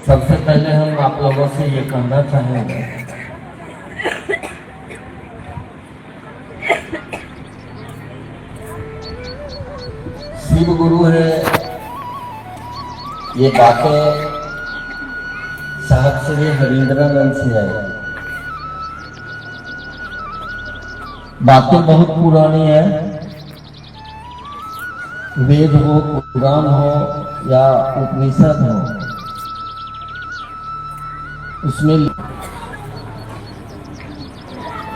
सबसे पहले हम आप लोगों से ये कहना चाहेंगे, शिव गुरु है, ये बातें साहब श्री हरिंद्रानंद से है। बातें बहुत पुरानी है, वेद हो, पुराण हो या उपनिषद हो, उसमें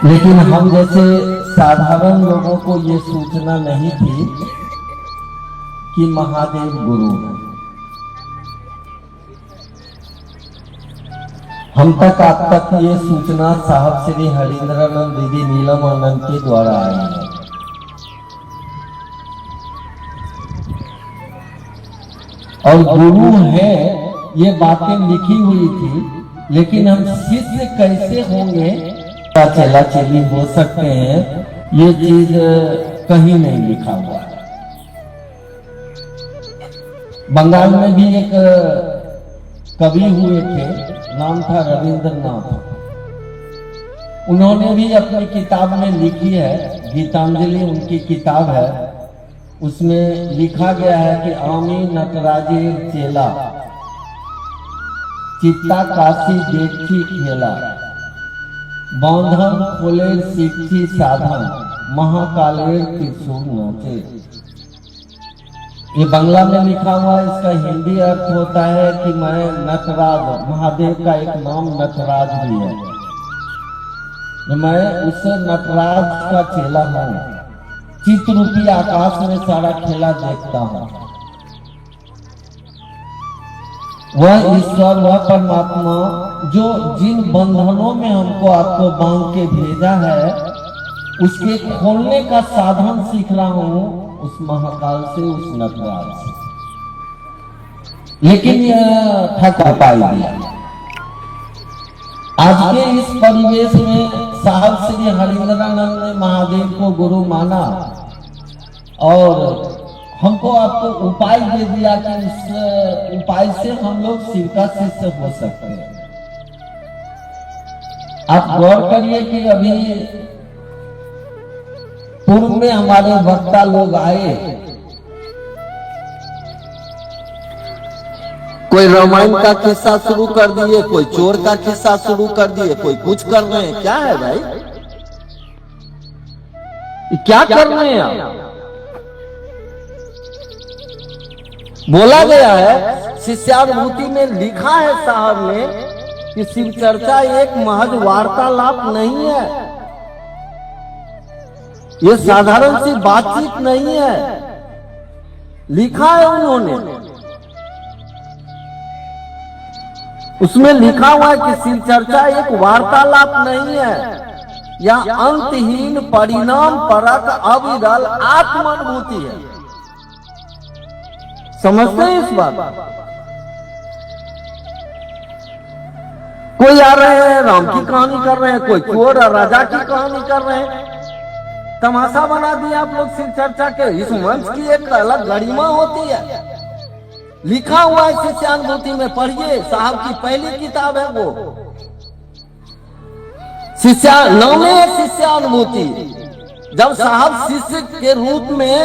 लेकिन हम जैसे साधारण लोगों को ये सूचना नहीं थी कि महादेव गुरु है। हम तक आप तक ये सूचना साहब श्री हरिंद्रानंद दीदी नीलम आनंद के द्वारा आई है। और गुरु है ये बातें लिखी हुई थी, लेकिन हम शिष्य कैसे होंगे, चेला चेली हो सकते हैं, ये चीज कहीं नहीं लिखा हुआ है। बंगाल में भी एक कवि हुए थे, नाम था रविंद्रनाथ। उन्होंने भी अपनी किताब में लिखी है, गीतांजलि उनकी किताब है, उसमें लिखा गया है कि आमी नटराजेर चेला चित्ता काशी देखी खेला, बांधन खोलेर सीखी साधन, महाकालेर त्रिशूल नाचे। ये बांग्ला में लिखा हुआ है, इसका हिंदी अर्थ होता है कि मैं नटराज, महादेव का एक नाम नटराज भी है, मैं उस नटराज का चेला हूँ, चित्ररूपी आकाश में सारा खेला देखता हूँ। वह ईश्वर, वह परमात्मा जो जिन बंधनों में हमको आपको बांध के भेजा है, उसके खोलने का साधन सीख रहा हूं उस महाकाल से, उस नटराज से। लेकिन यह ठका पाई दिया। आज के इस परिवेश में साहब श्री हरिंद्रानंद ने महादेव को गुरु माना और हमको आपको उपाय दे दिया कि इस उपाय से हम लोग शिव का शिष्य हो सकते हैं। आप गौर करिए कि अभी पूर्व में हमारे वक्ता लोग आए, कोई रामायण का किस्सा शुरू कर दिए, कोई चोर का किस्सा शुरू कर दिए, कोई कुछ कर रहे हैं। क्या है भाई, क्या कर रहे हैं आप? बोला गया है, शिष्यानुभूति में लिखा है साहब ने कि शिव चर्चा एक महज वार्तालाप नहीं है, ये साधारण सी बातचीत नहीं है, लिखा है उन्होंने। उसमें लिखा हुआ है कि शिव चर्चा एक वार्तालाप नहीं है, यह अंतहीन परिणाम परक अविरल आत्मानुभूति है। समझते हैं इस बात? कोई आ रहे हैं राम की कहानी कर रहे हैं, कोई चोर और राजा की कहानी कर रहे हैं, तमाशा बना दिया आप लोग शिव चर्चा के। इस मंच की एक अलग गरिमा होती है, लिखा हुआ है शिष्यानुभूति में, पढ़िए, साहब की पहली किताब है वो, नाम है शिष्यानुभूति। जब साहब शिष्य के रूप में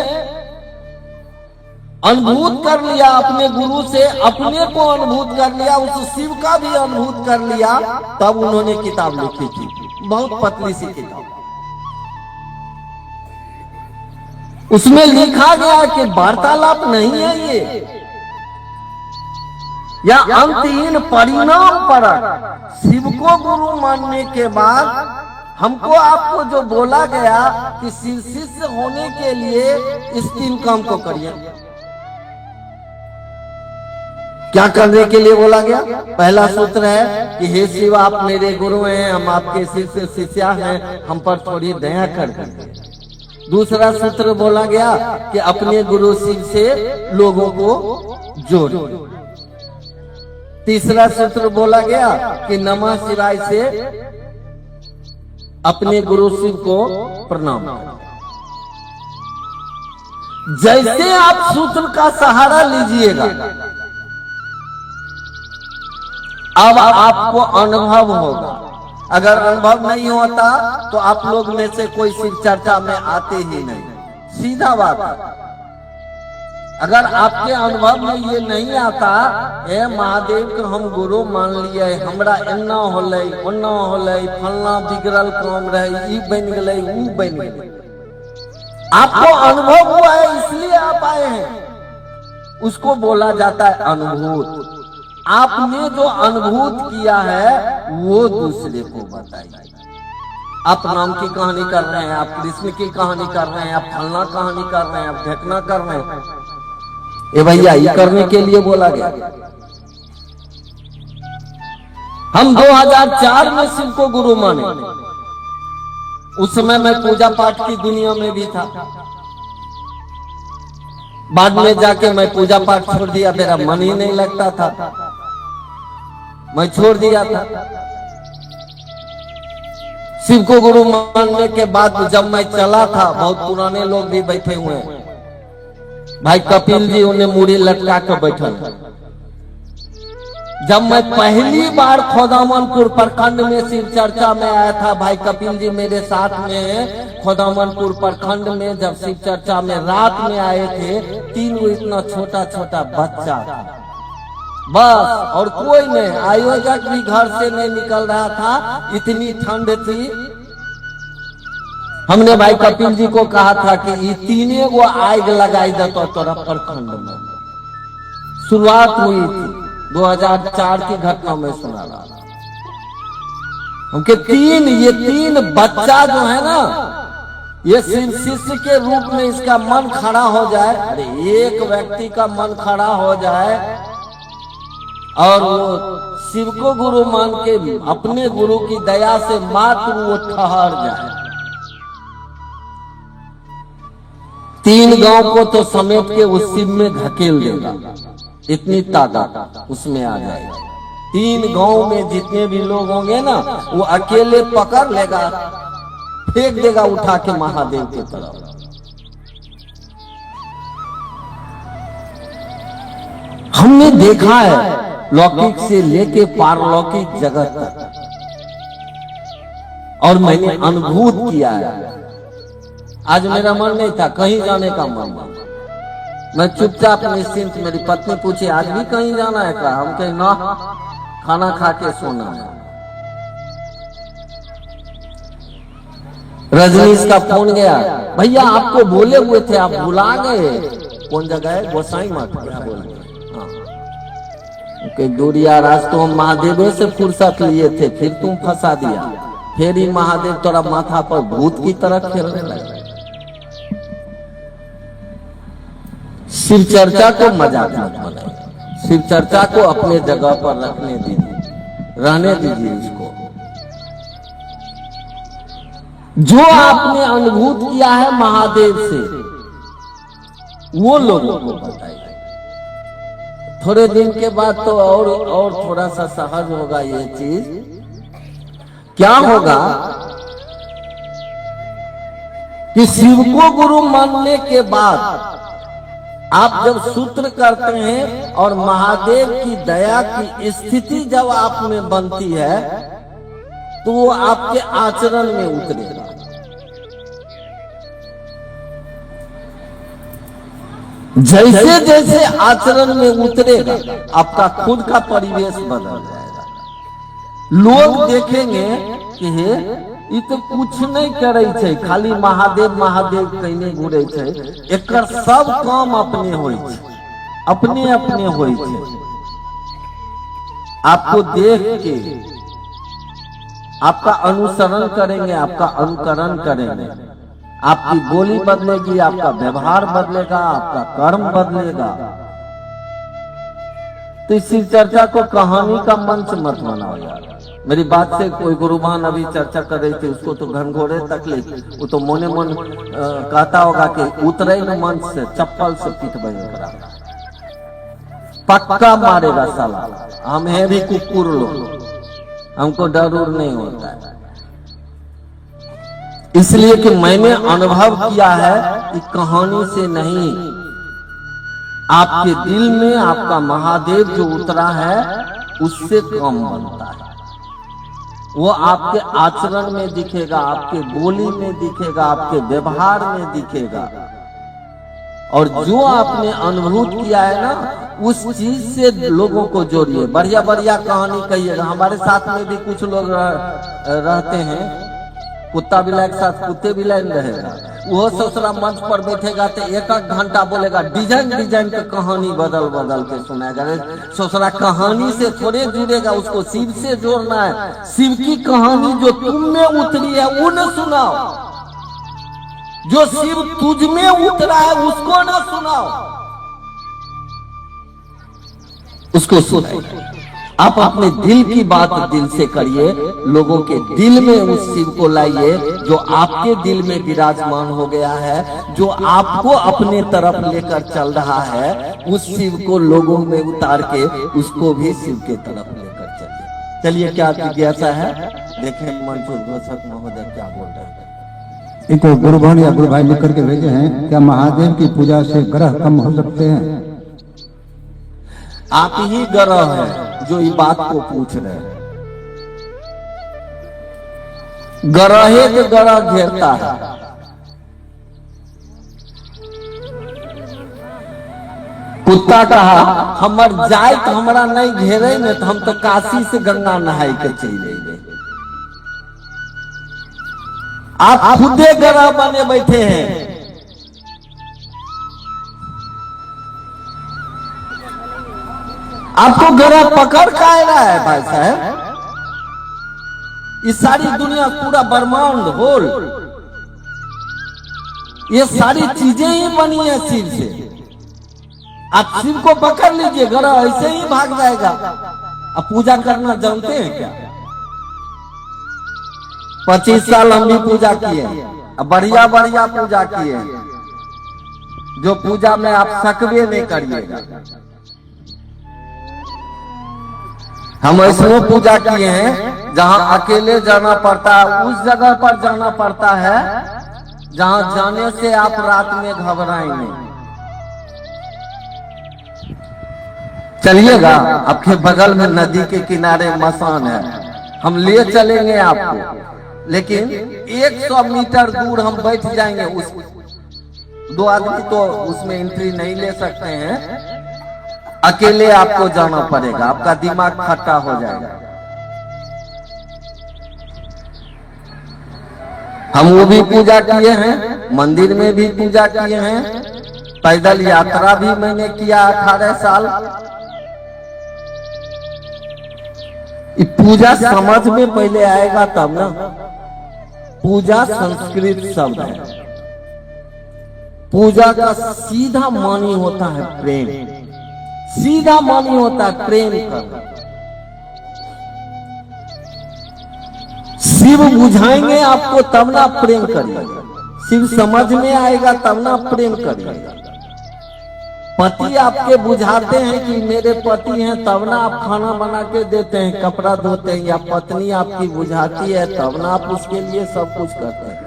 अनुभूत कर लिया, अपने गुरु से अपने को अनुभूत कर लिया, उस शिव का भी अनुभूत कर लिया, तब उन्होंने किताब लिखी थी, बहुत पतली सी किताब। उसमें लिखा गया कि वार्तालाप नहीं है ये, या अंतहीन परिणाम परक। शिव को गुरु मानने के बाद हमको आपको जो बोला गया कि शिव शिष्य होने के लिए इस 3 काम को करिए। क्या करने के लिए बोला गया? पहला सूत्र है कि हे शिव, आप मेरे गुरु हैं, हम आपके शिष्य शिष्या हैं, हम पर थोड़ी दया कर दीजिए। दूसरा सूत्र बोला गया कि अपने गुरु शिव से लोगों को जोड़िए। तीसरा सूत्र बोला गया कि नमः शिवाय से अपने गुरु शिव को प्रणाम। जैसे आप सूत्र का सहारा लीजिएगा, अब आपको अनुभव होगा। अगर अनुभव नहीं होता तो आप लोग में से कोई शिव चर्चा में आते ही नहीं, सीधा बात है। अगर आपके अनुभव में ये नहीं आता है महादेव के हम गुरु मान लिए, हमरा एना होले ओना होले, फलना बिगड़ल काम रहे, ई बन गए ऊ बन गए, आपको अनुभव हुआ है इसलिए आप आए हैं, उसको बोला जाता है अनुभूत। आपने जो अनुभूत किया है वो दूसरे को बताइए। आप राम की कहानी कर रहे हैं, आप कृष्ण की कहानी कर रहे हैं, आप फलना कहानी कर रहे हैं, आप घटना कर रहे हैं, ये भैया ये करने के लिए बोला गया। हम 2004 में शिव को गुरु माने, उस समय मैं पूजा पाठ की दुनिया में भी था। बाद में जाके मैं पूजा पाठ छोड़ दिया, मेरा मन ही नहीं लगता था, मैं छोड़ दिया था। शिव को गुरु मानने के बाद जब मैं चला था, बहुत पुराने लोग भी बैठे हुए हैं, भाई कपिल जी उन्हें मूड़ी लटका कर बैठल। जब मैं पहली बार खोदामनपुर प्रखंड में शिव चर्चा में आया था, भाई कपिल जी मेरे साथ में खोदामनपुर प्रखंड में जब शिव चर्चा में रात में आए थे, 3 इतना छोटा छोटा बच्चा था बस, और कोई नहीं, आयोजक भी घर से नहीं निकल रहा था, इतनी ठंड थी। हमने भाई कपिल जी को कहा था कि ये 3 गो आग लगाई देता तोरा प्रखंड में। शुरुआत हुई थी 2004 की घटना में सुना रहा उनके 3 बच्चा जो है ना, ये शिष्य के रूप में इसका मन खड़ा हो जाए, अरे एक व्यक्ति का मन खड़ा हो जाए और वो शिव को गुरु मान के अपने गुरु की दया से मात्र वो ठहर जाए, 3 गांव को तो समेट के उस शिव में धकेल देगा, इतनी ताकत उसमें आ जाएगी। 3 गांव में जितने भी लोग होंगे ना, वो अकेले पकड़ लेगा, फेंक देगा उठा के महादेव की तरफ। हमने देखा है लौकिक से लेके पारलौकिक जगत तक, और मैंने अनुभूत किया है। आज मेरा मन नहीं था, कहीं जाने का मन, मैं चुपचाप निश्चिंत। मेरी पत्नी पूछी आज भी कहीं जाना है क्या? हम कहीं ना, खाना खा के सोना है। रजनीश का फोन गया, भैया आपको बोले हुए थे, आप भुला गए। कौन जगह है? गोसाई मठ क्या बोले? दूरियार, आज तो हम महादेव से फुर्सत लिए थे, फिर तुम फंसा दिया, फिर ही महादेव तोरा माथा पर भूत की तरह खेलने लगे। शिव चर्चा को मजाक मत बनाइए, शिव चर्चा को अपने जगह पर रखने दीजिए, रहने दीजिए इसको। जो आपने अनुभूत किया है महादेव से, वो लोगों को बताइए। थोड़े दिन के बाद तो और थोड़ा सा सहज होगा ये चीज। क्या होगा कि शिव को गुरु मानने के बाद आप जब सूत्र करते हैं और महादेव की दया की स्थिति जब आप में बनती है, तो वो आपके आचरण में उतरेगा। जैसे जैसे आचरण में उतरेगा, आपका खुद का परिवेश बदल जाएगा। लोग देखेंगे कि ये तो कुछ नहीं करे छे, खाली महादेव महादेव कहने घूरे छे, एकर सब काम अपने होई छे, अपने अपने होई छे। आपको देख के आपका अनुसरण करेंगे, आपका अनुकरण करेंगे, आपकी बोली बदलेगी, आपका व्यवहार बदलेगा, आपका कर्म बदलेगा। तो इस चर्चा को कहानी का मंच मत बनाओ यार। मेरी बात से कोई गुरुमान अभी चर्चा कर रही थी, उसको तो घनघोरे तकलीफ, वो तो मोने मन कहता होगा कि उतरे न मंच से चप्पल से पीट बनेगा, पक्का मारेगा साला। हम हैं भी कुकुर लोग, हमको डर उर नहीं होता है। इसलिए कि मैंने अनुभव किया है कि कहानी से नहीं, आपके दिल में आपका महादेव जो उतरा है उससे कम बनता है। वो आपके आचरण में दिखेगा, आपके बोली में दिखेगा, आपके व्यवहार में दिखेगा। और जो आपने अनुभूत किया है ना, उस चीज से लोगों को जोड़िए। बढ़िया बढ़िया कहानी कहिएगा। हमारे साथ में भी कुछ लोग रहते हैं, कुत्ता बिलाई के साथ कुत्ते बिलाई रहेगा, वो ससुरा मंच पर बैठेगा तो एक घंटा बोलेगा, डिजाइन डिजाइन की कहानी बदल बदल के सुनाएगा। ससुरा कहानी से थोड़े जुड़ेगा, उसको शिव से जोड़ना है। शिव की कहानी जो तुम में उतरी है वो न सुनाओ, जो शिव तुझ में उतरा है उसको न सुनाओ, उसको सुनाइए। आप अपने दिल की बात दिल से करिए, लोगों के दिल में उस शिव को लाइए जो आपके दिल में विराजमान हो गया है, जो आपको अपने तरफ लेकर चल रहा है। उस शिव को लोगों में उतार के उसको भी शिव के तरफ लेकर चलिए। चलिए, क्या जिज्ञासा है, देखें मंसूर घोषक महोदय क्या बोल रहे हैं। एक गुरु बहन या गुरु भाई लिख करके भेजे हैं, क्या महादेव की पूजा से ग्रह कम हो सकते हैं? आप ही ग्रह हैं जो इस बात को पूछ रहे हैं। ग्रहे के ग्रह घेरता है। कुत्ता कहा हमर जाए तो हमारा नहीं घेरे में, तो हम तो काशी से गंगा नहाई के चले गए। आप खुदे ग्रह बने बैठे हैं। आपको ग्रह पकड़ का रहा है भाई साहब। ये सारी दुनिया, पूरा ब्रह्मांड होल, ये सारी चीजें ही बनी है शिव से। आप शिव को पकड़ लीजिए, ग्रह ऐसे ही भाग जाएगा। अब पूजा करना जानते हैं क्या? 25 साल हम भी पूजा किए, अब बढ़िया बढ़िया पूजा किए, जो पूजा में आप सकवे नहीं करिएगा। हम ऐसे पूजा किए हैं जहां अकेले जाना पड़ता है, उस जगह पर जाना पड़ता है जहां जाने से आप रात में घबराएंगे। चलिएगा, आपके बगल में नदी के किनारे मसान है, हम ले चलेंगे आपको, लेकिन 100 मीटर दूर हम बैठ जाएंगे। उस 2 आदमी तो उसमें एंट्री नहीं ले सकते हैं, अकेले आपको जाना पड़ेगा, आपका दिमाग खट्टा हो जाएगा। हम वो भी पूजा किए हैं, मंदिर में भी पूजा किए हैं, पैदल यात्रा भी मैंने किया 18 साल। ये पूजा समझ में पहले आएगा तब ना। पूजा संस्कृत शब्द है। पूजा का सीधा मानी होता है प्रेम, सीधा मानी होता है प्रेम करना। शिव बुझाएंगे आपको तब ना प्रेम करिएगा, शिव समझ में आएगा तब ना प्रेम करिएगा। पति आपके बुझाते हैं कि मेरे पति हैं, तब ना आप खाना बना के देते हैं, कपड़ा धोते हैं, या पत्नी आपकी बुझाती है तब ना आप उसके लिए सब कुछ करते हैं,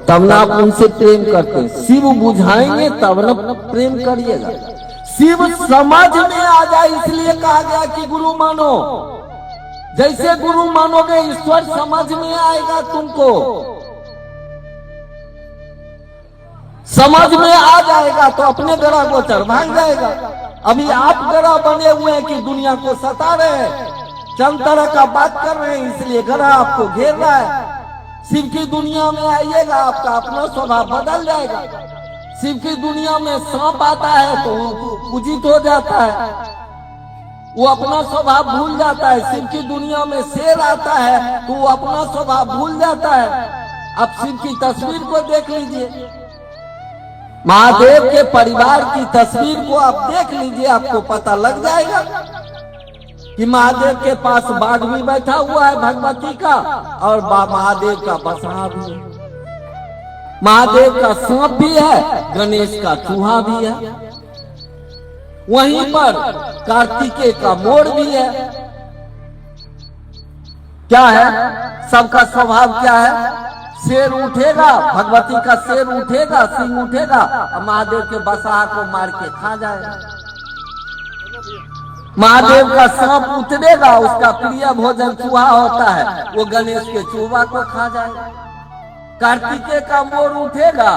तब ना आप उनसे प्रेम करते हैं। शिव बुझाएंगे तब ना प्रेम करिएगा। शिव समझ में आ जाए इसलिए कहा गया कि गुरु मानो। जैसे गुरु मानोगे ईश्वर समझ में आएगा तुमको, समझ में आ जाएगा तो अपने ग्रह गोचर भाग जाएगा। अभी आप ग्रह बने हुए हैं कि दुनिया को सता रहे हैं, चंद तरह का बात कर रहे हैं, इसलिए ग्रह आपको घेर रहा है। शिव की दुनिया में आइएगा, आपका अपना स्वभाव बदल जाएगा। शिव की दुनिया में सांप आता है तो पूजित हो जाता है, वो अपना स्वभाव भूल जाता है। शिव की दुनिया में शेर आता है तो वो अपना स्वभाव भूल जाता है। आप शिव की तस्वीर को देख लीजिए, महादेव के परिवार की तस्वीर को आप देख लीजिए, आपको पता लग जाएगा कि महादेव के पास बाघ भी बैठा हुआ है भगवती का, और महादेव का बसहा भी है, महादेव का सांप भी है, गणेश का चूहा भी है, वहीं पर कार्तिकेय का मोर भी है। क्या है सबका स्वभाव? क्या है? शेर उठेगा, भगवती का शेर उठेगा, सिंह उठेगा, महादेव के बसहा को मार के खा जाएगा। महादेव का सांप उतरेगा, उसका प्रिय भोजन चूहा होता है, वो गणेश के चूहा को खा जाएगा। कार्तिकेय का मोर उठेगा,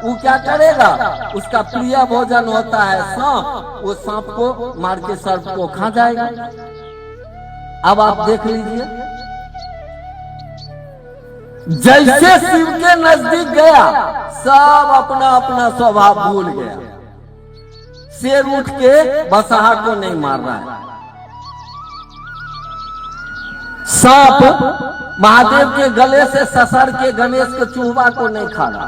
वो क्या करेगा, उसका प्रिय भोजन होता है सांप, वो सांप को मार के सर्प को खा जाएगा। अब आप देख लीजिए, जैसे शिव के नजदीक गया सब अपना अपना स्वभाव भूल गया। शेर उठ के बसहा को नहीं मार रहा है, सांप महादेव के गले से ससर के गणेश के चूहा को नहीं खा रहा।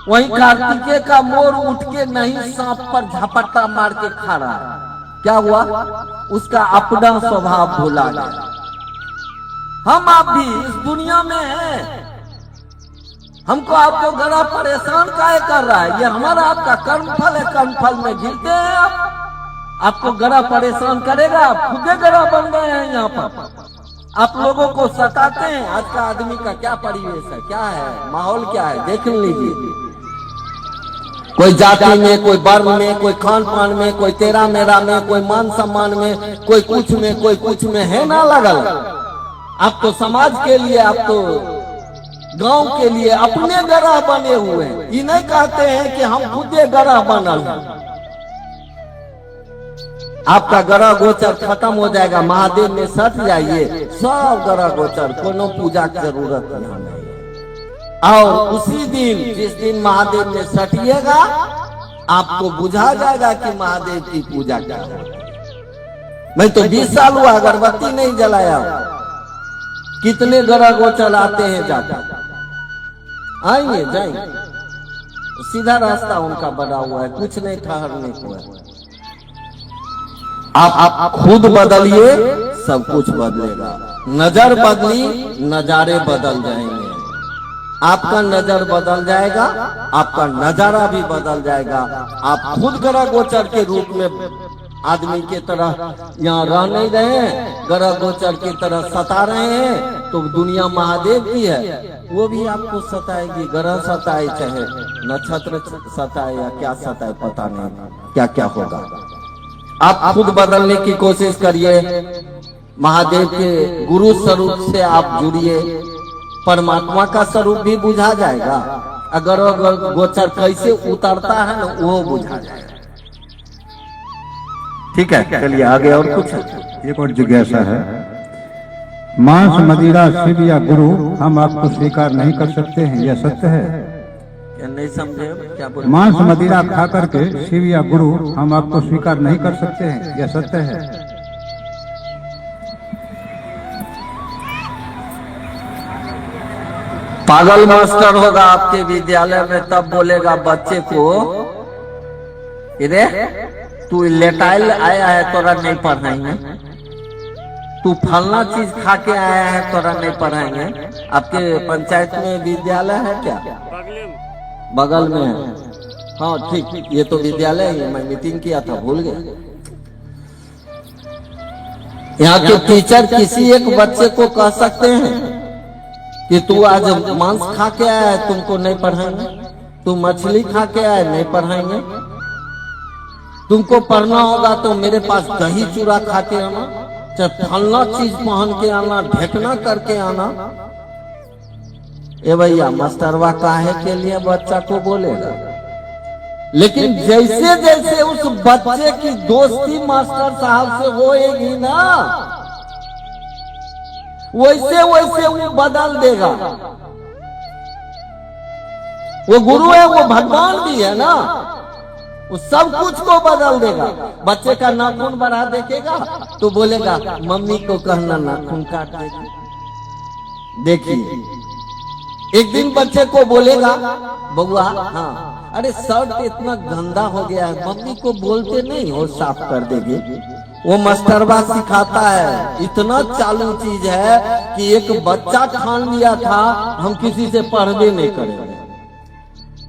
वहीं कार्तिकेय का मोर उठ के नहीं सांप पर झपट्टा मार के खा रहा है। क्या हुआ, उसका अपना स्वभाव भूला गया। हम आप भी इस दुनिया में हैं, हमको आपको गड़ा परेशान काहे कर रहा है, ये हमारा आपका कर्मफल है, कर्मफल में गिरते हैं आपको गड़ा परेशान करेगा, आप खुदे गड़ा बन गए हैं। यहाँ पर आप लोगों को सताते हैं। आज का आदमी का क्या परिवेश है, क्या है माहौल, क्या है देख लीजिए। कोई जाति में, कोई वर्ण में, कोई खान पान में, कोई तेरा मेरा में, कोई मान सम्मान में, कोई कुछ में, कोई कुछ में है ना लगल। आप तो समाज के लिए, आप तो गांव के लिए अपने गरा बने हुए हैं। ये नहीं कहते हैं कि हम खुदे गरा बनल हैं। आपका गरा गोचर खत्म हो जाएगा, महादेव में सट जाइए, सब गरा गोचर, कोनो पूजा की जरूरत यहाँ नहीं है। और उसी दिन जिस दिन महादेव में सटिएगा, आपको बुझा जाएगा कि महादेव की पूजा क्या है। मैं तो 20 साल हुआ अगरबत्ती नहीं जलाया। कितने गरा गोचर आते हैं जाते, आएंगे जाएंगे, सीधा रास्ता उनका बना हुआ है, कुछ नहीं ठहरने को है। आप खुद बदलिए, सब कुछ बदलेगा। नजर बदली, नजारे बदल जाएंगे। आपका नजर बदल जाएगा, आपका नजारा भी बदल जाएगा। आप खुद ग्रह गोचर के रूप में आदमी के तरह यहाँ रह नहीं रहे हैं, ग्रह गोचर की तरह सता रहे हैं, तो दुनिया महादेव की है, वो भी आपको सताएगी। ग्रह सताए, चाहे नक्षत्र सताए या क्या सताए, पता नहीं क्या क्या होगा। आप खुद बदलने की कोशिश करिए, महादेव के गुरु स्वरूप से आप जुड़िए, परमात्मा का स्वरूप भी बुझा जाएगा। अगर गोचर कैसे उतरता है ना, वो बुझा जाएगा। ठीक है, चलिए आगे। और कुछ एक और जिज्ञासा है, मांस मदिरा शिव या गुरु हम आपको स्वीकार नहीं कर सकते हैं, यह सत्य है? नहीं समझे क्या बोले? मांस मदिरा खा करके शिव या गुरु हम आपको स्वीकार नहीं कर सकते हैं, यह सत्य है? पागल मास्टर होगा आपके विद्यालय में, तब बोलेगा बच्चे को, इरे तू लेटाइल आया है, तोरा नहीं पढ़ाएंगे। तू फलना चीज खा के आया है, तोरा नहीं पढ़ाएंगे। आपके पंचायत में विद्यालय है क्या? बगल में है। हाँ ठीक, ये तो विद्यालय है, मैं मीटिंग किया था, भूल गया। यहाँ के टीचर किसी एक बच्चे को कह सकते हैं कि तू आज मांस खा के आया है, तुमको नहीं पढ़ाएंगे। तू मछली खा के आया, नहीं पढ़ाएंगे। तुमको पढ़ना होगा तो मेरे पास दही चूरा खा के आना, चाहे फलना चीज पहन के आना, ढेकना करके आना। ए भैया, मास्टरवा काहे के लिए बच्चा को बोलेगा? लेकिन जैसे जैसे उस बच्चे की दोस्ती मास्टर साहब से होएगी ना, वैसे वैसे वो बदल देगा। वो गुरु है, वो भगवान भी है ना, वो सब कुछ को बदल देगा। बच्चे का नाखून बढ़ा देखेगा तो बोलेगा मम्मी को कहना नाखून काट देगी। देखिए, एक दिन बच्चे को बोलेगा बउआ, हाँ अरे शर्ट इतना गंदा हो गया है, मम्मी को बोलते नहीं हो, साफ कर देगी। वो मास्टरवा सिखाता है, इतना चालू चीज है कि एक बच्चा ठान लिया था हम किसी से पढ़वे नहीं करेंगे।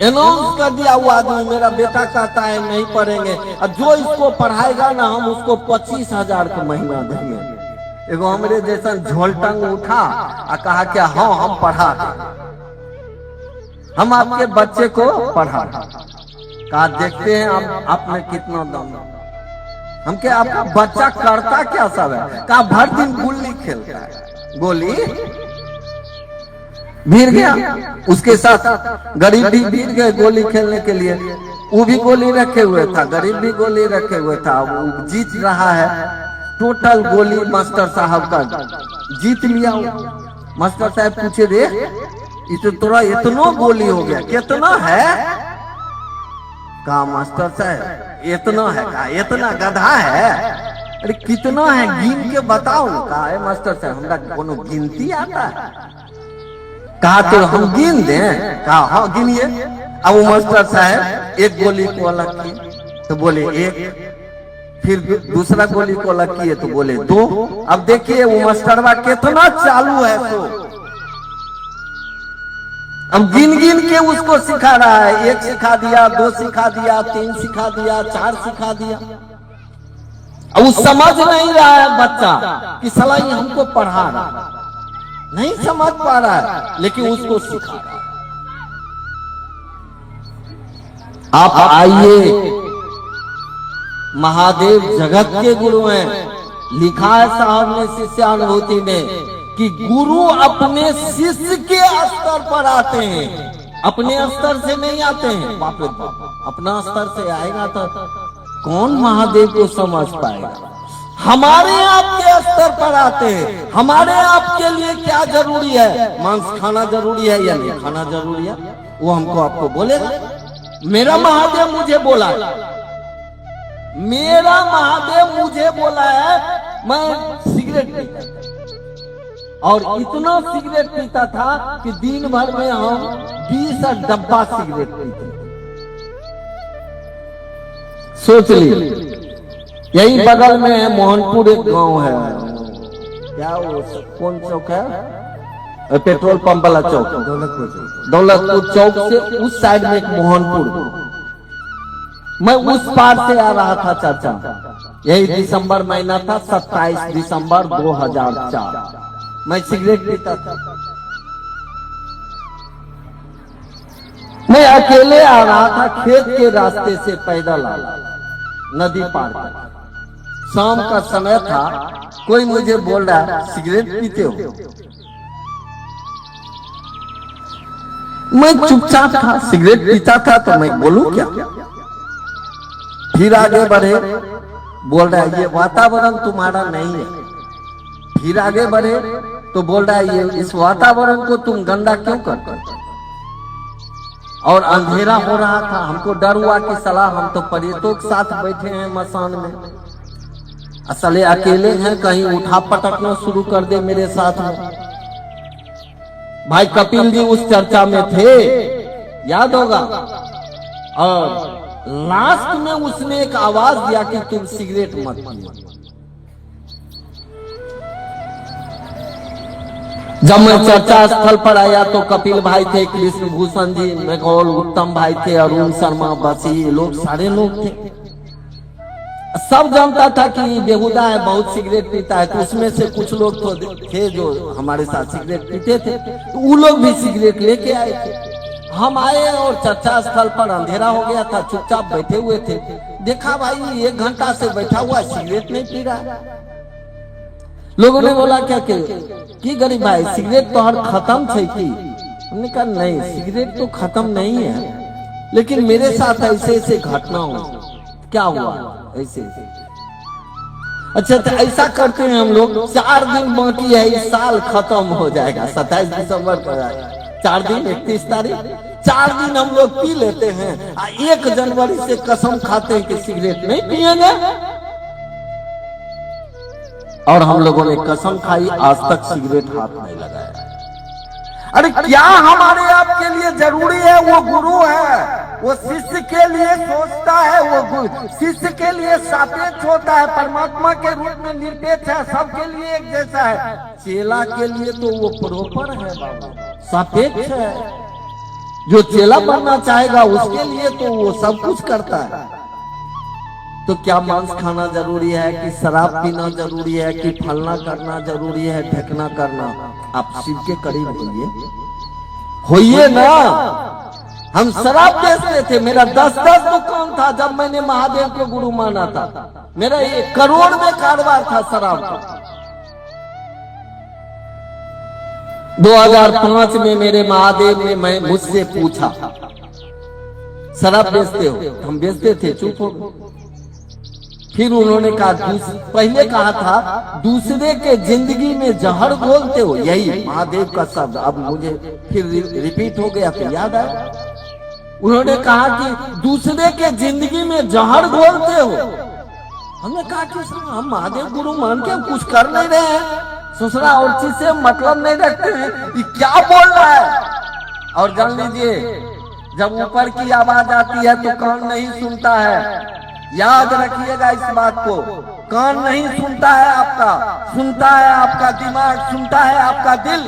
अनाउंस कर दिया हुआ आदमी, मेरा बेटा कहता है नहीं पढ़ेंगे, और जो इसको पढ़ाएगा ना हम उसको 25,000 का महीना देंगे। एगो हमरे जैसा झोलटंग उठा और कहा क्या, हाँ हम पढ़ा, हम आपके बच्चे को पढ़ा। कहा देखते हैं आपने कितना दम। हम क्या आपका बच्चा करता क्या सब है? कहा भर दिन गुल्ली खेलता है, गोली भीड़ गया, उसके साथ गरीब भी भीड़ गए गोली खेलने के लिए। वो भी गोली रखे हुए था, गरीब भी गोली रखे हुए था। वो जीत रहा है, टोटल गोली मास्टर साहब का जीत लिया। मास्टर साहब पूछे, रे इतो तोरा इतना गोली हो गया, कितना है? कहा मास्टर साहब इतना है। कहा इतना गधा है? अरे कितना है गिन के बताओ। कहा मास्टर साहब हमरा कोनो गिनती आता है? कहा तो हम गिन दें? कहा हाँ गिनिए। अब वो मास्टर साहब एक गोली को अलग किए तो बोले एक, फिर दूसरा गोली को अलग किए तो बोले दो। अब देखिए वो मास्टरवा कितना चालू है। तो अब गिन गिन के उसको सिखा रहा है। एक सिखा दिया, दो सिखा दिया, तीन सिखा दिया, चार सिखा दिया। अब वो समझ नहीं रहा है बच्चा कि साला ये हमको पढ़ा रहा, नहीं समझ पा रहा है, लेकिन उसको सिखा रहा है। आप आइए, महादेव जगत के गुरु हैं। लिखा है साहब ने शिष्यानुभूति में कि गुरु अपने शिष्य के स्तर पर आते हैं, अपने स्तर से नहीं आते हैं। बाप रे बाप, अपना स्तर से आएगा तो कौन महादेव को समझ पाएगा? हमारे आपके स्तर पर आते हैं। हमारे आपके लिए क्या जरूरी है? मांस खाना जरूरी है या नहीं खाना जरूरी है? वो हमको आपको बोलेगा। मेरा महादेव मुझे बोला है, मेरा महादेव मुझे बोला है मैं सिगरेट पीता और इतना सिगरेट पीता था कि दिन भर में हम 20 डब्बा सिगरेट पीते। सोच ली, यही बगल में है मोहनपुर एक गांव है, क्या वो कौन चौक है? पेट्रोल पंप वाला चौक, दौलतपुर चौक से उस साइड में एक मोहनपुर। मैं उस पार से आ रहा था चाचा, यही दिसंबर महीना था, 27 दिसंबर 2004। मैं सिगरेट पीता था, मैं अकेले आ रहा था खेत के रास्ते से पैदल आ रहा, नदी पार कर। शाम का समय था, कोई मुझे बोल रहा सिगरेट पीते हो? मैं चुपचाप था, सिगरेट पीता था तो मैं बोलूं क्या? फिर आगे बढ़े, बोल रहा है ये वातावरण तुम्हारा नहीं है। फिर आगे बढ़े तो बोल रहा है ये इस वातावरण को तुम गंदा क्यों करते हो? और अंधेरा हो रहा था, हमको डर हुआ कि सलाह हम तो परियतों के साथ बैठे हैं मसान में, असले अकेले हैं, कहीं उठा पटकना शुरू कर दे मेरे साथ में। भाई कपिल जी उस चर्चा में थे, याद होगा। और लास्ट में उसने एक आवाज दिया कि तुम सिगरेट मत पियो। जब मैं चर्चा स्थल पर आया तो कपिल भाई थे, कृष्ण भूषण जी, मेघोल उत्तम भाई थे, अरुण शर्मा, बसी, लोग सारे लोग थे। सब जानता था कि ये बेहुदा है, बहुत सिगरेट पीता है। तो उसमें से कुछ लोग तो थे जो हमारे साथ सिगरेट पीते थे, तो वो लोग भी सिगरेट लेके आए थे। हम आए और चर्चा स्थल पर अंधेरा हो गया था, चुपचाप बैठे हुए थे। देखा भाई 1 घंटा से बैठा हुआ सिगरेट नहीं पी रहा। लोगों ने बोला क्या कि गरीब भाई सिगरेट तो हर खत्म थे कि? हमने कहा नहीं, सिगरेट तो खत्म नहीं है, लेकिन मेरे साथ ऐसे ऐसे घटना हो। क्या हुआ ऐसे? अच्छा तो ऐसा करते हैं हम लोग, 4 दिन बाकी है, इस साल खत्म हो जाएगा, 27 दिसंबर का 4 दिन, 31 तारीख, 4 दिन हम लोग पी लेते हैं। 1 जनवरी से कसम खाते हैं कि सिगरेट नहीं पिएंगे। और हम लोगों ने कसम खाई, आज तक सिगरेट हाथ नहीं लगाया। अरे क्या हमारे आपके लिए जरूरी है? वो गुरु है, वो शिष्य के लिए सोचता है, वो शिष्य के लिए सापेक्ष होता है, परमात्मा के रूप में निरपेक्ष है, सबके लिए एक जैसा है। चेला के लिए तो वो प्रॉपर है बाबू, सापेक्ष है। जो चेला बनना चाहेगा उसके लिए तो वो सब कुछ करता है। तो क्या मांस खाना जरूरी है कि शराब पीना जरूरी है कि फलना करना जरूरी है, ढकना करना? आप शिव के करीब होइए ना, हम शराब बेचते थे, मेरा 10-10 दुकान था जब मैंने महादेव को गुरु माना था। मेरा ये करोड़ में कारोबार था शराब का। 2005 में मेरे महादेव ने मुझसे पूछा शराब बेचते हो? हम बेचते थे, चुप हो गए। फिर उन्होंने कहा, पहले कहा था दूसरे के जिंदगी में जहर घोलते हो, यही महादेव का शब्द। अब मुझे फिर रिपीट हो गया तो याद आया। उन्होंने कहा कि दूसरे के जिंदगी में जहर घोलते हो। हमने कहा कि हम महादेव गुरु मान के कुछ कर नहीं रहे हैं, दूसरा और चीज से मतलब नहीं रखते हैं, ये क्या बोल रहा है। और जान लीजिए, जब ऊपर की आवाज आती है तो कान नहीं सुनता है। याद रखिएगा इस बात को, कान नहीं सुनता है आपका, सुनता है आपका दिमाग, सुनता है आपका दिल।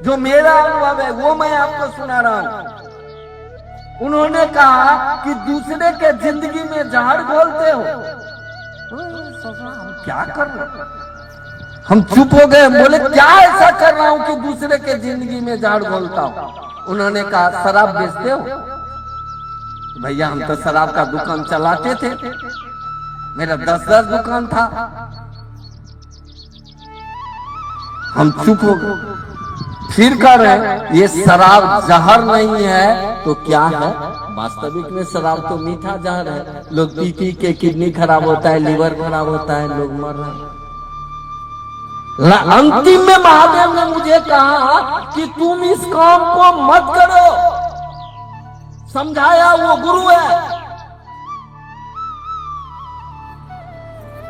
जो मेरा अनुभव है वो मैं आपको सुना रहा हूं। उन्होंने कहा कि दूसरे के जिंदगी में जहर घोलते हो। हम क्या कर रहे हैं? हम चुप हो गए, बोले क्या ऐसा कर रहा हूं कि दूसरे के जिंदगी में जहर घोलता हूं? उन्होंने कहा शराब बेचते हो? भैया हम तो शराब का दुकान चलाते थे, मेरा 10-10 दुकान था। हम चुप हो गए। फिर कह रहे ये शराब जहर नहीं है तो क्या है? वास्तविक में शराब तो मीठा जहर है। लोग पी पी के किडनी खराब होता है, लीवर खराब होता है, लोग मर रहे हैं। अंतिम में महादेव ने मुझे कहा कि तुम इस काम को मत करो। समझाया, वो गुरु है।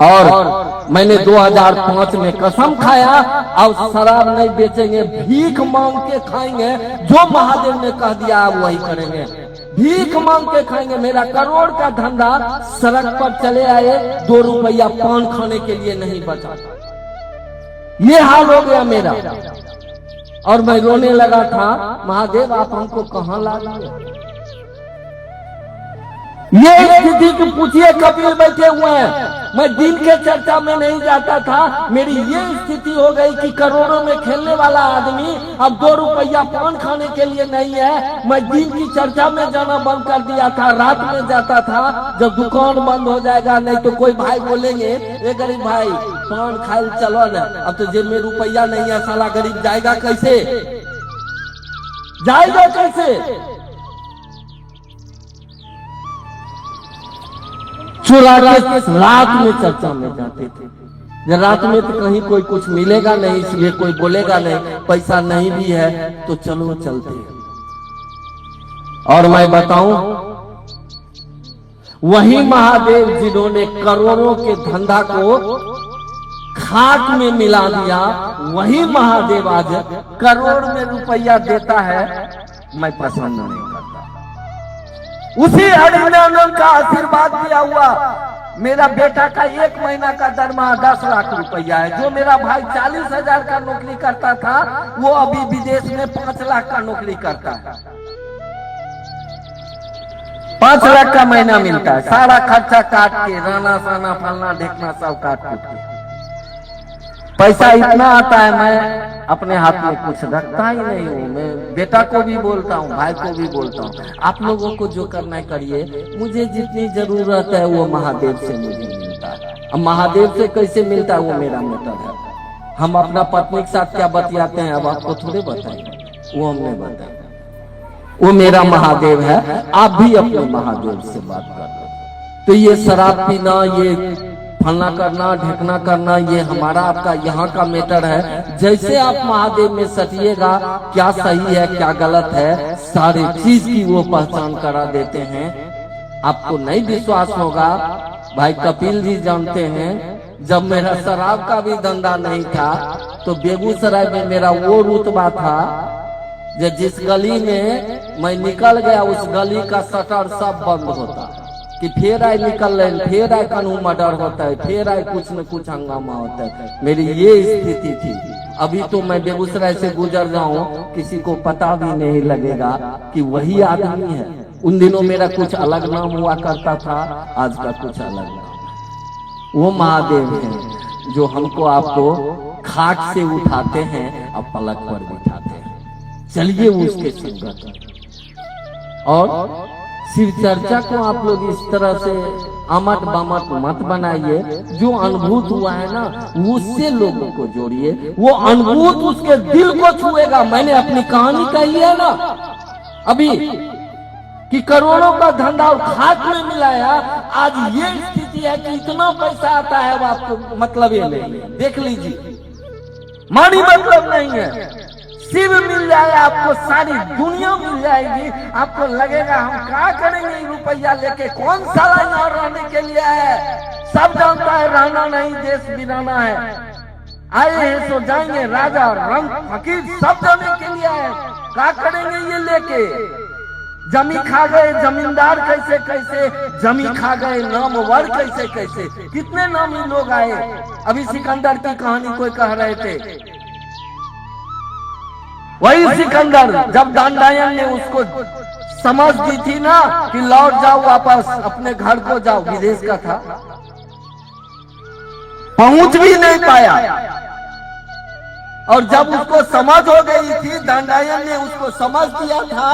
और मैंने 2005 में कसम खाया, अब शराब नहीं बेचेंगे, भीख मांग के खाएंगे। जो महादेव ने कह दिया वही करेंगे, भीख मांग के खाएंगे। मेरा करोड़ का धंधा सड़क पर चले आए, 2 रुपया पान खाने के लिए नहीं बचा। ये हाल हो गया मेरा। और मैं रोने लगा था, महादेव आप हमको कहां ला दिए। ये स्थिति को पूछिए, कपिल बैठे हुए हैं। मैं दिन के चर्चा में नहीं जाता था, मेरी ये स्थिति हो गई कि करोड़ों में खेलने वाला आदमी अब 2 रुपया पान खाने के लिए नहीं है। मैं दिन की चर्चा में जाना बंद कर दिया था, रात में जाता था जब दुकान बंद हो जाएगा। नहीं तो कोई भाई बोलेंगे, ए गरीब भाई पान खाए चलो ना, अब तो जेब में रुपया नहीं है, साला गरीब जाएगा कैसे, जाएगा कैसे। चुरा के रात में चर्चा में जाते थे। रात में तो कहीं कोई कुछ मिलेगा नहीं, इसलिए कोई बोलेगा नहीं, पैसा नहीं भी है तो चलो चलते हैं। और मैं बताऊं, वही महादेव जिन्होंने करोड़ों के धंधा को खाक में मिला दिया, वही महादेव आज करोड़ में रुपया देता है। मैं पसंद नहीं करता। उसी हरिनानंद का आशीर्वाद दिया हुआ मेरा बेटा का 1 महीना का दरमाहा 10 लाख रुपया है। जो मेरा भाई 40,000 का नौकरी करता था, वो अभी विदेश में 5 लाख का नौकरी करता है। 5 लाख का महीना मिलता है, सारा खर्चा काट के, रहना सहना फलना ढेकना सब काट के पैसा इतना आता है। मैं अपने हाथ में कुछ रखता ही नहीं हूँ। मैं बेटा को भी बोलता हूँ, भाई को भी बोलता हूँ, आप लोगों को जो करना है करिए, मुझे जितनी जरूरत है वो महादेव से मुझे मिलता है। अब महादेव से कैसे मिलता है वो मेरा मैटर है। हम अपना पत्नी के साथ क्या बतियाते हैं अब आपको थोड़े बताएंगे, वो हमने बताया। वो मेरा महादेव है, आप भी अपने महादेव से बात कर लो। तो ये शराब पीना, ये फलना करना ढकना करना, ये हमारा आपका यहाँ का मैटर है। जैसे आप महादेव में सटिएगा, क्या सही है क्या गलत है, सारी चीज की वो पहचान करा देते हैं। आपको नहीं विश्वास होगा, भाई कपिल जी जानते हैं, जब मेरा शराब का भी धंधा नहीं था तो बेगूसराय में मेरा वो रुतबा था, जिस गली में मैं निकल गया उस गली का शटर सब बंद होता कि फिर आए निकल रहे, फिर आए कानून मर्डर होता है, फिर आए कुछ न कुछ हंगामा होता है। मेरी ये स्थिति थी। अभी तो मैं बेगूसराय से गुजर जाऊं, किसी को पता भी नहीं लगेगा कि वही आदमी है। उन दिनों मेरा कुछ अलग नाम हुआ करता था, आज का कुछ अलग नाम। वो महादेव हैं जो हमको आपको खाक से उठाते हैं और पलक पर बिठाते हैं। चलिए उसके संगत। और शिव चर्चा को आप लोग इस तरह से आमट बामट मत बनाइए। जो अनुभूत हुआ है ना उससे लोगों को जोड़िए, वो अनुभूत उसके दिल को छुएगा। मैंने अपनी कहानी कही है ना अभी कि करोड़ों का धंधा और खाक में मिलाया। आज ये स्थिति है कि इतना पैसा आता है वो आपको मतलब ये नहीं, देख लीजिए मानी मतलब नहीं है। शिव मिल जाए आपको, सारी दुनिया मिल जाएगी, आपको लगेगा हम क्या करेंगे रुपया लेके, कौन साला यहाँ रहने के लिए है। सब जानता है रहना नहीं देश बिराना है, आए हैं सो जाएंगे, राजा रंग फकीर सब जाने के लिए है। क्या करेंगे ये लेके, जमी खा गए जमींदार कैसे कैसे, जमी खा गए नामवर कैसे कैसे, कितने नामी लोग आए। अभी सिकंदर की कहानी कोई कह रहे थे, वही सिकंदर जब दंडायन ने उसको समझ दी थी ना कि लौट जाओ वापस अपने घर को जाओ, विदेश का था, पहुंच भी नहीं पाया। और जब उसको समझ हो गई थी, दंडायन ने उसको समझ दिया था,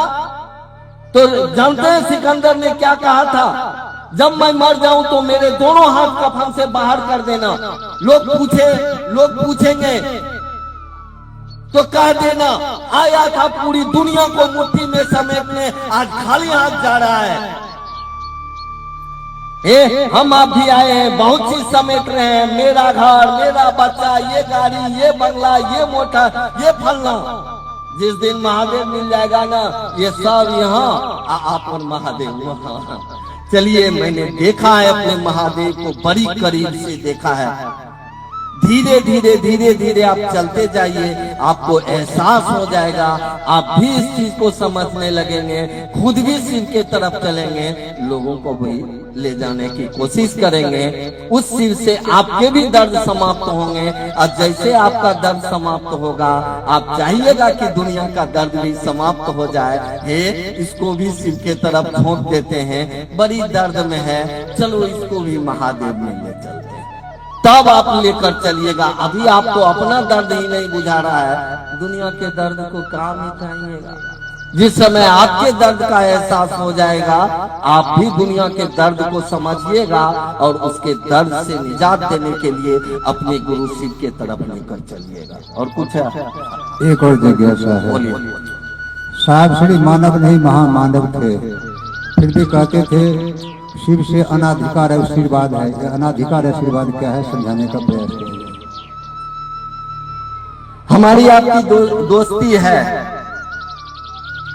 तो जानते हैं सिकंदर ने क्या कहा था, जब मैं मर जाऊं तो मेरे दोनों हाथ कफन से बाहर कर देना, लोग पूछेंगे तो कह देना आया था पूरी दुनिया को मुट्ठी में समेटने, आज खाली हाथ जा रहा है। हम आप भी आए हैं, बहुत चीज समेट रहे हैं, मेरा घर, मेरा बच्चा, ये गाड़ी, ये बंगला, ये मोटर, ये फलना। जिस दिन महादेव मिल जाएगा ना, ये सब यहाँ आप और महादेव वहाँ। चलिए, मैंने देखा है अपने महादेव को, बड़ी करीब से देखा है। धीरे धीरे धीरे धीरे आप चलते जाइए, आपको एहसास हो जाएगा, आप भी इस चीज को समझने लगेंगे, खुद भी शिव के तरफ चलेंगे, लोगों को भी ले जाने की कोशिश करेंगे। उस शिव से आपके भी दर्द समाप्त होंगे, और जैसे आपका दर्द समाप्त होगा, आप चाहिएगा कि दुनिया का दर्द भी समाप्त हो जाए। हे, इसको भी शिव के तरफ झोंक देते हैं, बड़ी दर्द में है, चलो इसको भी महादेव में ले चलते हैं, तब आप लेकर चलिएगा। अभी आपको अपना दर्द ही नहीं बुझा रहा है, दुनिया के दर्द को काम ही चाहिएगा। जिस समय आपके दर्द का एहसास हो जाएगा, आप भी दुनिया के दर्द को समझिएगा और उसके दर्द से निजात देने के लिए अपने गुरु शिव के तरफ लेकर चलिएगा। और कुछ है? एक और जिज्ञासा है। साहब श्री मानव नहीं महामानव थे, फिर भी कहते थे शिव से अनाधिकार आशीर्वाद है। अनाधिकार आशीर्वाद क्या है, समझाने का प्रयास करिए। हमारी आपकी दोस्ती है,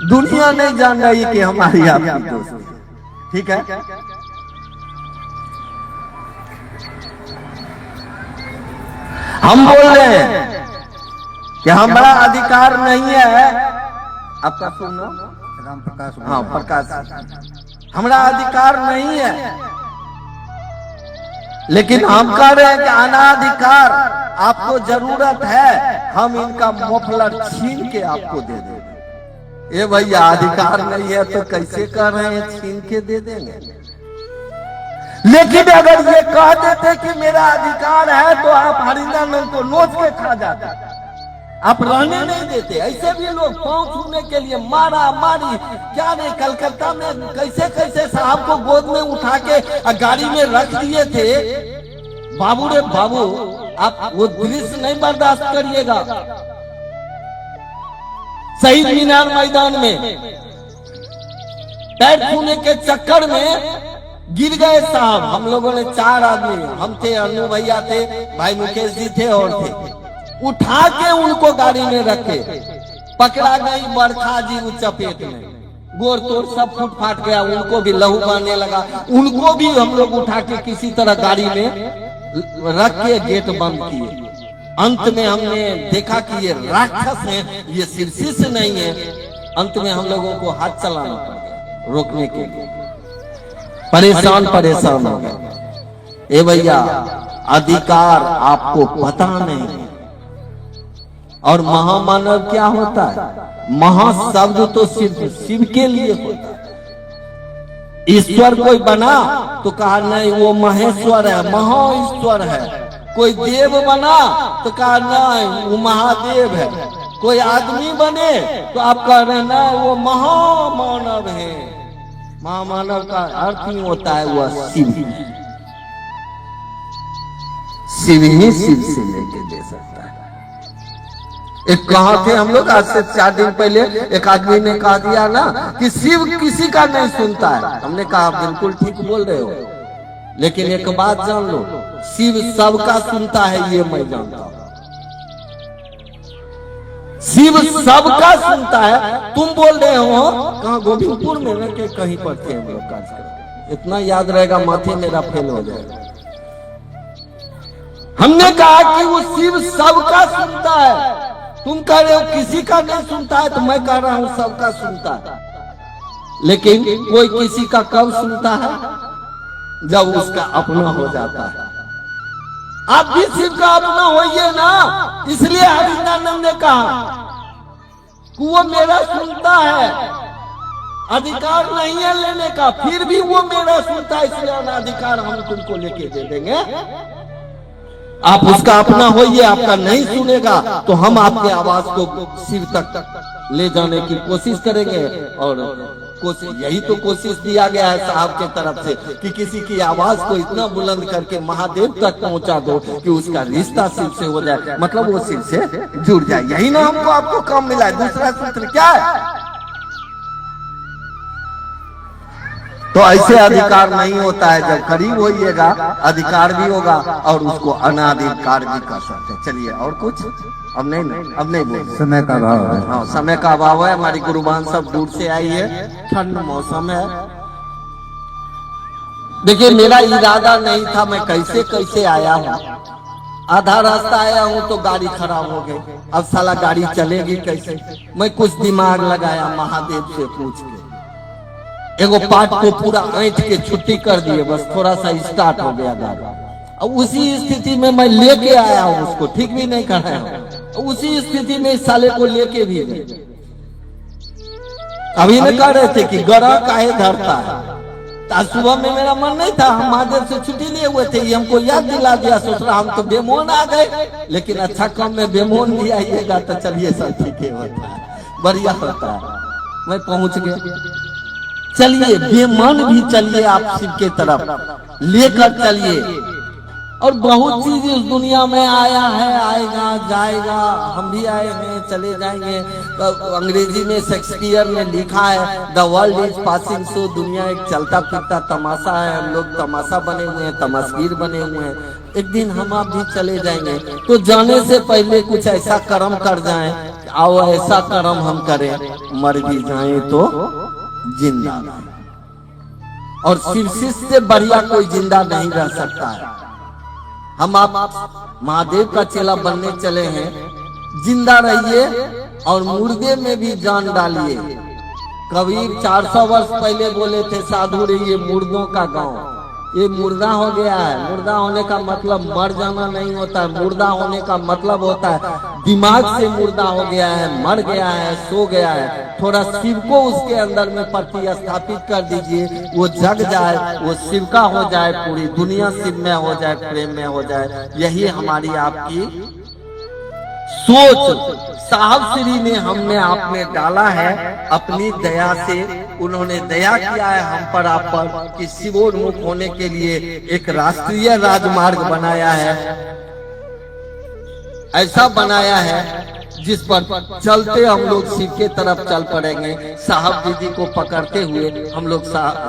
दुनिया नहीं जान रही कि हमारी आपकी दोस्ती, ठीक है? हम बोल रहे हैं कि हमारा अधिकार नहीं है। आपका सुनो, राम प्रकाश। हाँ, प्रकाश। हमारा अधिकार नहीं है, लेकिन हम कह रहे हैं कि अनाधिकार आपको जरूरत है, हम इनका मोफलर छीन के आपको दे देंगे। ये भैया अधिकार नहीं है तो कैसे कह रहे हैं छीन के दे देंगे? लेकिन अगर ये कह देते कि मेरा अधिकार है तो आप हरिंदर को नोच के खा जाते, आप रहने नहीं देते। ऐसे भी लोग पांव छूने के लिए मारा मारी, क्या नहीं, कलकत्ता में कैसे कैसे साहब को गोद में उठा के गाड़ी में रख दिए थे। बाबू रे बाबू, आप वो दृश्य नहीं बर्दाश्त करिएगा। शहीद मीनार मैदान में पैर छूने के चक्कर में गिर गए साहब। हम लोगों ने 4 आदमी, हम थे, अन्नू भैया थे, भाई मुकेश जी थे और थे, उठा के उनको गाड़ी में रखे, पकड़ा गई बरखा जी उस चपेट में, गोर तोड़ सब फूट फाट गया, उनको भी लहू बहने लगा, उनको भी हम लोग उठा के किसी तरह गाड़ी में रख के गेट बंद किए। अंत में हमने देखा कि ये राक्षस हैं, ये शीर्षिस नहीं है। अंत में हम लोगों को हाथ चलाना पड़ गया रोकने के लिए, परेशान हो गए। ए भैया, अधिकार आपको पता नहीं। और महामानव क्या होता है? महाशब्द तो सिर्फ शिव के लिए होता है। ईश्वर कोई बना तो कहा नहीं वो महेश्वर है, महाईश्वर है। कोई देव बना तो कहा नहीं वो महादेव है। कोई आदमी बने तो आप कह रहे ना वो महामानव है। महामानव का अर्थ ही होता है वह शिव ही है। शिव ही शिव से लेके दे सकता है। एक कहा थे हम लोग आज से 4 दिन पहले, एक आदमी ने कहा दिया ना कि शिव किसी का नहीं सुनता है। हमने कहा बिल्कुल ठीक बोल रहे हो, लेकिन एक बात जान लो, शिव सबका सुनता है, ये मैं जानता हूं। शिव सबका सुनता है। तुम बोल रहे हो कहाँ, गोविंदपुर में ना के कहीं पर थे हम लोग कार्यक्रम, इतना याद रहेगा, माथे मेरा फेल हो जाएगा। हमने कहा कि वो शिव सबका सुनता है। तुम कह रहे हो किसी का नहीं सुनता है, तो मैं कह रहा हूं सबका सुनता है। लेकिन कोई किसी का कब सुनता है, जब उसका अपना हो जाता है। आप भी शिव का अपना होइए ना, इसलिए हरिनानंद ने कहा कि वो मेरा सुनता है, अधिकार नहीं है लेने का, फिर भी वो मेरा सुनता है, इसलिए अनाधिकार हम तुमको लेके दे देंगे। आप उसका अपना होइए, आपका नहीं सुनेगा तो हम आपके आवाज को शिव तक ले जाने की कोशिश करेंगे। और कोशिश, यही तो कोशिश दिया गया है साहब के तरफ से कि किसी की आवाज को इतना बुलंद करके महादेव तक पहुंचा दो कि उसका रिश्ता शिव से हो जाए, मतलब वो शिव से जुड़ जाए। यही ना हमको आपको काम मिला है। दूसरा सूत्र क्या है? तो ऐसे अधिकार नहीं होता है। जब करीब होइएगा अधिकार भी होगा और उसको अनाधिकार भी कर सकते। चलिए और कुछ अब नहीं बोल, समय का अभाव है। हाँ, समय का अभाव है। हमारी गुरुबान सब दूर से आई है, ठंड मौसम है। देखिए मेरा इरादा नहीं था, मैं कैसे कैसे आया हूँ। आधा रास्ता आया हूँ तो गाड़ी खराब हो गई। अब साला गाड़ी चलेगी कैसे? मैं कुछ दिमाग लगाया, महादेव से पूछ के एगो पार्ट को पूरा ऐंठ के छुट्टी कर दिए, बस थोड़ा सा स्टार्ट हो गया गाड़ी। अब उसी स्थिति में मैं लेके आया हूँ उसको, ठीक भी नहीं कराया हूँ। उसी स्थिति में इस साले को लेके भी गए। अभी न कह रहे थे कि गड़ा काहे धरता है। आज सुबह में मेरा मन नहीं था, हम महादेव से छुट्टी लिए हुए थे, ये हमको याद दिला दिया। सोच रहा हम तो बेमोन आ गए, लेकिन अच्छा कम में बेमोन भी आइएगा तो चलिए सब ठीक है, होता है, बढ़िया होता है। मैं पहुंच गया। चलिए बेमन भी चलिए, आप शिव के तरफ लेकर चलिए। और बहुत चीज इस दुनिया में आया है, आएगा जाएगा, हम भी आए हैं चले जाएंगे। तो अंग्रेजी में शेक्सपियर ने लिखा है, द वर्ल्ड इज पासिंग सो, दुनिया एक चलता फिरता तमाशा है। हम लोग तमाशा बने हुए हैं, तमस्वीर बने हुए हैं। एक दिन हम आप भी चले जाएंगे, तो जाने से पहले कुछ ऐसा कर्म कर जाएं, आओ ऐसा कर्म हम करें, मर भी जाएं तो जिंदा। और शिव से बढ़िया कोई जिंदा नहीं रह सकता है। हम आप महादेव का चेला बनने चले हैं, जिंदा रहिए और मुर्दे में भी जान डालिए। कबीर 400 वर्ष पहले बोले थे, साधु रहिए मुर्दों का गांव। ये मुर्दा हो गया है। मुर्दा होने का मतलब मर जाना नहीं होता है। मुर्दा होने का मतलब होता है दिमाग से मुर्दा हो गया है, मर गया है, सो गया है। थोड़ा शिव को उसके अंदर में प्रतिस्थापित कर दीजिए, वो जग जाए, वो शिव का हो जाए, पूरी दुनिया शिव में हो जाए, प्रेम में हो जाए। यही हमारी आपकी सोच साहब श्री ने हमने आप में डाला है। अपनी दया से उन्होंने दया किया है हम पर, आप पर, कि शिवोन्मुख होने के लिए एक राष्ट्रीय राजमार्ग बनाया है। ऐसा बनाया है जिस पर चलते हम लोग शिव के तरफ चल पड़ेंगे। साहब दीदी को पकड़ते हुए हम लोग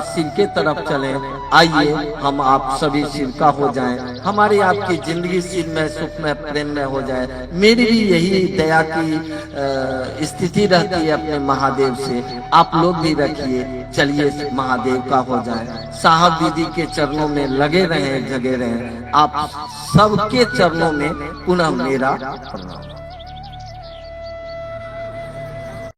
शिव के तरफ चले। आइए हम आप सभी शिव का हो जाएं, हमारी आपकी जिंदगी शिव में, सुख में, प्रेम में हो जाए। मेरी भी यही दया की स्थिति रहती है अपने महादेव से। आप लोग भी रखिए, चलिए महादेव का हो जाए। साहब दीदी के चरणों में लगे रहें, जगे रहें। आप सबके चरणों में पुनः मेरा प्रणाम।